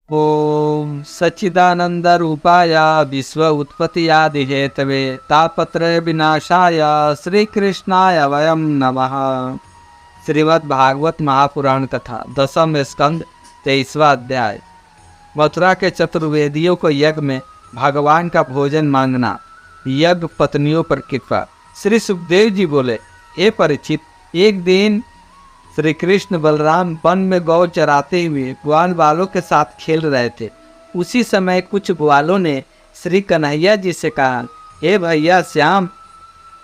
ओम सच्चिदानंद रूपाय विश्व उत्पत्ति आदि हेतवे तापत्रय विनाशाय श्री कृष्णाय वयम नमः। श्रीमद् भागवत महापुराण कथा दसम स्कंद 23वां अध्याय। मथुरा के चतुर्वेदियों को यज्ञ में भगवान का भोजन मांगना, यज्ञ पत्नियों पर कृपा। श्री सुखदेव जी बोले, हे परीक्षित, एक दिन श्री कृष्ण बलराम वन में गौ चराते हुए ग्वाल बालों के साथ खेल रहे थे। उसी समय कुछ ग्वालों ने श्री कन्हैया जी से कहा, हे भैया श्याम,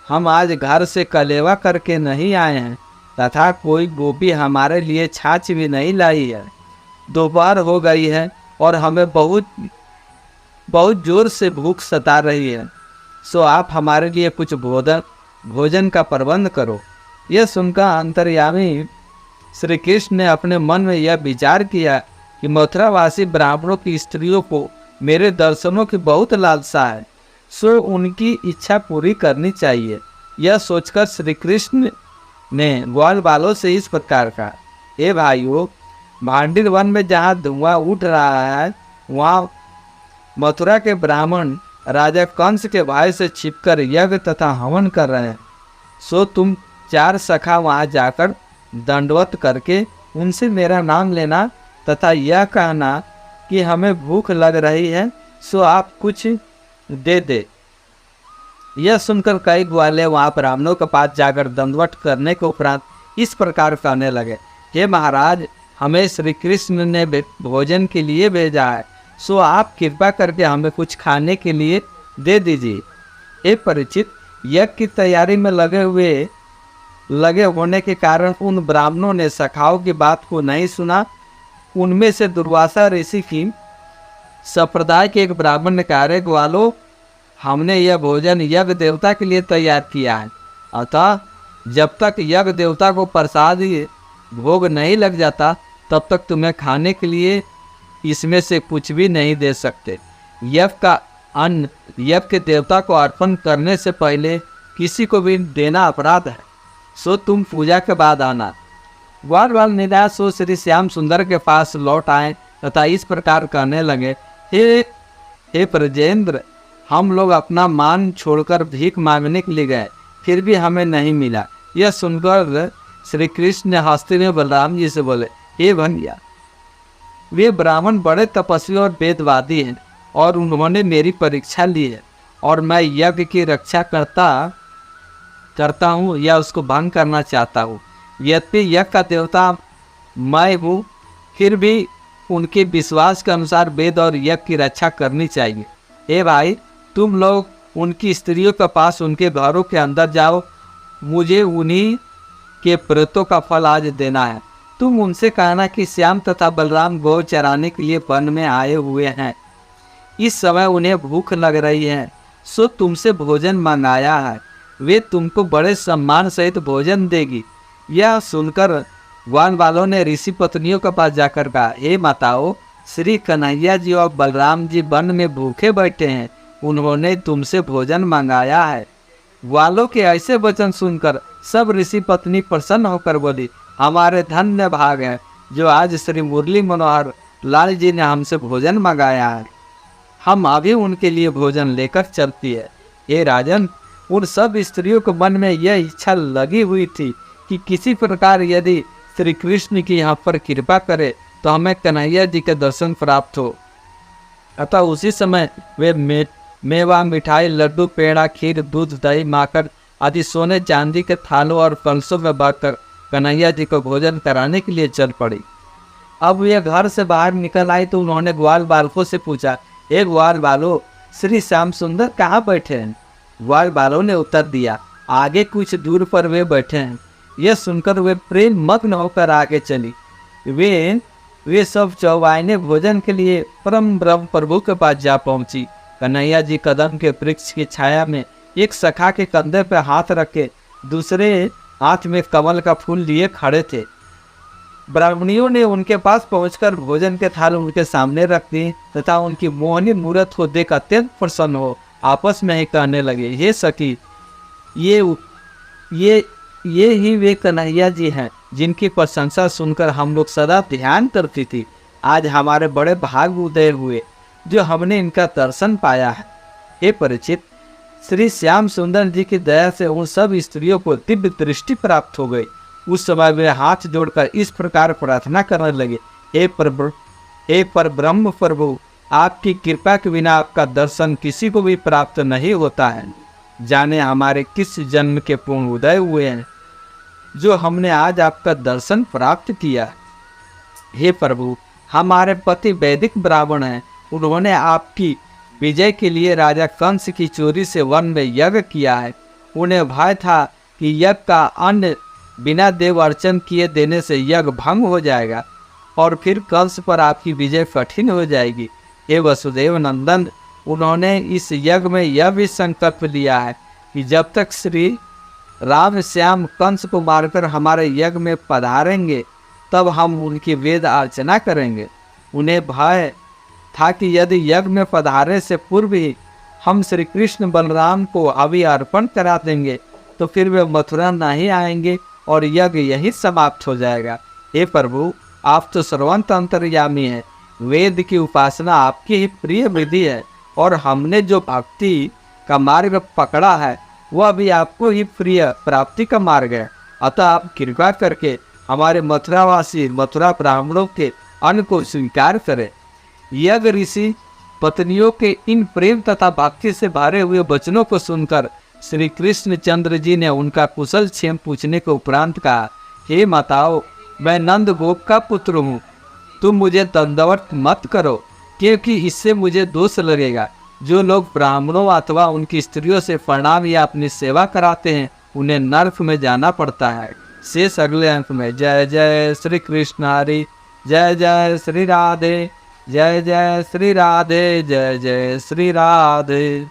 हम आज घर से कलेवा करके नहीं आए हैं तथा कोई गोपी हमारे लिए छाछ भी नहीं लाई है। दोपहर हो गई है और हमें बहुत जोर से भूख सता रही है, सो आप हमारे लिए कुछ भोजन का प्रबंध करो। यह सुनकर अंतर्यामी श्री कृष्ण ने अपने मन में यह विचार किया कि मथुरावासी ब्राह्मणों की स्त्रियों को मेरे दर्शनों की बहुत लालसा है, सो उनकी इच्छा पूरी करनी चाहिए। यह सोचकर श्री कृष्ण ने ग्वाल बालों से इस प्रकार कहा, हे भाइयों, भांडिर वन में जहाँ धुआं उठ रहा है वहाँ मथुरा के ब्राह्मण राजा कंस के भाई से छिपकर यज्ञ तथा हवन कर रहे हैं। सो तुम 4 सखा वहाँ जाकर दंडवत करके उनसे मेरा नाम लेना तथा यह कहना कि हमें भूख लग रही है, सो आप कुछ दे दे। यह सुनकर कई ग्वाले वहाँ ब्राह्मणों के पास जाकर दंडवत करने के उपरांत इस प्रकार कहने लगे, हे महाराज, हमें श्री कृष्ण ने भोजन के लिए भेजा है, सो आप कृपा करके हमें कुछ खाने के लिए दे दीजिए। हे परीक्षित, यज्ञ की तैयारी में लगे होने के कारण उन ब्राह्मणों ने सखाओं की बात को नहीं सुना। उनमें से दुर्वासा ऋषि की संप्रदाय के एक ब्राह्मण ने कहा, रे ग्वालो, हमने यह भोजन यज्ञ देवता के लिए तैयार किया है, अतः जब तक यज्ञ देवता को प्रसाद भोग नहीं लग जाता तब तक तुम्हें खाने के लिए इसमें से कुछ भी नहीं दे सकते। यज्ञ का अन्न यज्ञ के देवता को अर्पण करने से पहले किसी को भी देना अपराध है, सो तुम पूजा के बाद आना। ग्वाल निराश हो श्री श्याम सुंदर के पास लौट आए तथा इस प्रकार कहने लगे, हे प्रजेंद्र, हम लोग अपना मान छोड़कर भीख मांगने के लिए गए, फिर भी हमें नहीं मिला। यह सुनकर श्री कृष्ण ने हंसते हुए बलराम जी से बोले, हे भैया, वे ब्राह्मण बड़े तपस्वी और वेदवादी हैं और उन्होंने मेरी परीक्षा ली है और मैं यज्ञ की रक्षा करता हूँ या उसको भंग करना चाहता हूँ। यद्यपि यज्ञ का देवता मैं हूँ, फिर भी उनके विश्वास के अनुसार वेद और यज्ञ की रक्षा करनी चाहिए। हे भाई, तुम लोग उनकी स्त्रियों के पास उनके घरों के अंदर जाओ, मुझे उन्हीं के व्रतों का फल आज देना है। तुम उनसे कहना कि श्याम तथा बलराम गौ चराने के लिए वन में आए हुए हैं, इस समय उन्हें भूख लग रही है, सो तुमसे भोजन मंगाया है, वे तुमको बड़े सम्मान सहित भोजन देगी। यह सुनकर ग्वाल वालों ने ऋषि पत्नियों के पास जाकर कहा, हे माताओं, श्री कन्हैया जी और बलराम जी वन में भूखे बैठे हैं, उन्होंने तुमसे भोजन मंगाया है। ग्वालों के ऐसे वचन सुनकर सब ऋषि पत्नी प्रसन्न होकर बोली, हमारे धन्य भाग है जो आज श्री मुरली मनोहर लाल जी ने हमसे भोजन मंगाया है, हम अभी उनके लिए भोजन लेकर चलती है। हे राजन, उन सब स्त्रियों के मन में यह इच्छा लगी हुई थी कि किसी प्रकार यदि श्री कृष्ण की यहाँ पर कृपा करे तो हमें कन्हैया जी के दर्शन प्राप्त हो। अतः उसी समय वे मेवा, मिठाई, लड्डू, पेड़ा, खीर, दूध, दही, माखन आदि सोने चांदी के थालों और कलशों में भरकर कन्हैया जी को भोजन कराने के लिए चल पड़ी। अब वे घर से बाहर निकल आई तो उन्होंने ग्वाल बालकों से पूछा, हे ग्वाल बालों, श्री श्याम सुंदर कहाँ बैठे हैं? ग्वाल बालों ने उत्तर दिया, आगे कुछ दूर पर वे बैठे हैं। यह सुनकर वे प्रेम मग्न होकर आगे चली। वे सब चौवाइने भोजन के लिए परम ब्रह्म प्रभु के पास जा पहुंची। कन्हैया जी कदम के वृक्ष की छाया में एक सखा के कंधे पर हाथ रखे दूसरे हाथ में कमल का फूल लिए खड़े थे। ब्राह्मणियों ने उनके पास पहुंचकर भोजन के थाल उनके सामने रख दिए तथा उनकी मोहनी मूर्त को देख अत्यंत प्रसन्न हो आपस में ही कहने लगे, हे सखी, ये ही वे कन्हैया जी हैं जिनकी प्रशंसा सुनकर हम लोग सदा ध्यान करती थी। आज हमारे बड़े भाग उदय हुए जो हमने इनका दर्शन पाया है। हे परिचित, श्री श्याम सुंदर जी की दया से उन सब स्त्रियों को दिव्य दृष्टि प्राप्त हो गई। उस समय वे हाथ जोड़कर इस प्रकार प्रार्थना करने लगे, हे पर ब्रह्म प्रभु, आपकी कृपा के बिना आपका दर्शन किसी को भी प्राप्त नहीं होता है। जाने हमारे किस जन्म के पूर्ण उदय हुए हैं जो हमने आज आपका दर्शन प्राप्त किया। हे प्रभु, हमारे पति वैदिक ब्राह्मण हैं। उन्होंने आपकी विजय के लिए राजा कंस की चोरी से वन में यज्ञ किया है। उन्हें भय था कि यज्ञ का अन्न बिना देव अर्चन किए देने से यज्ञ भंग हो जाएगा और फिर कंस पर आपकी विजय कठिन हो जाएगी। हे वसुदेव नंदन, उन्होंने इस यज्ञ में यह भी संकल्प लिया है कि जब तक श्री राम श्याम कंस को मारकर हमारे यज्ञ में पधारेंगे तब हम उनकी वेद अर्चना करेंगे। उन्हें भय था कि यदि यज्ञ में पधारने से पूर्व ही हम श्री कृष्ण बलराम को अभी अर्पण करा देंगे तो फिर वे मथुरा नहीं आएंगे और यज्ञ यही समाप्त हो जाएगा। हे प्रभु, आप तो सर्वंत अंतर्यामी हैं। वेद की उपासना आपकी ही प्रिय विधि है और हमने जो भक्ति का मार्ग पकड़ा है वह भी आपको ही प्रिय प्राप्ति का मार्ग है। अतः आप कृपा करके हमारे मथुरावासी मथुरा ब्राह्मणों के अन्न को स्वीकार करें। यज्ञ ऋषि पत्नियों के इन प्रेम तथा भक्ति से भरे हुए वचनों को सुनकर श्री कृष्ण चंद्र जी ने उनका कुशल क्षेम पूछने के उपरांत कहा, हे माताओं, मैं नंद गोप का पुत्र हूँ। तुम मुझे दंडवत मत करो, क्योंकि इससे मुझे दोष लगेगा। जो लोग ब्राह्मणों अथवा उनकी स्त्रियों से प्रणाम या अपनी सेवा कराते हैं उन्हें नरक में जाना पड़ता है। शेष अगले अंक में। जय जय श्री कृष्ण हरि, जय जय श्री राधे, जय जय श्री राधे, जय जय श्री राधे।